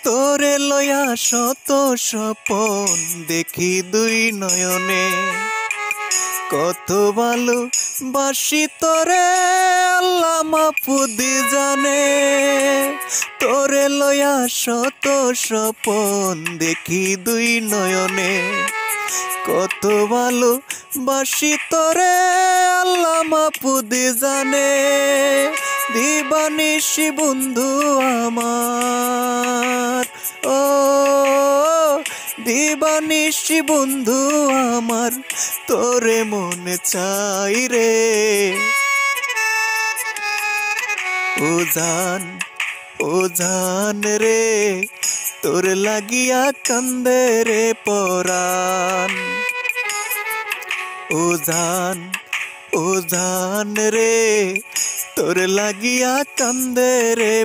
তোরে লয়া শত স্বপন দেখি দুই নয়নে, কত ভালো বাসি তোরে আল্লাহ মাহফুদি জানে। তোরে লয়া শত স্বপন দেখি দুই নয়নে, কত ভালো বাসি তোরে আল্লাহ মাহফুদি জানে। দিবানিশি বন্ধু আমার, ও দিবানিশি বন্ধু আমার, তোরে মনে চাই রে। ও জান রে, তোর লাগিয়া কান্দে রে পরাণ। ও জান রে, তোর লাগিয়া কান্দে রে।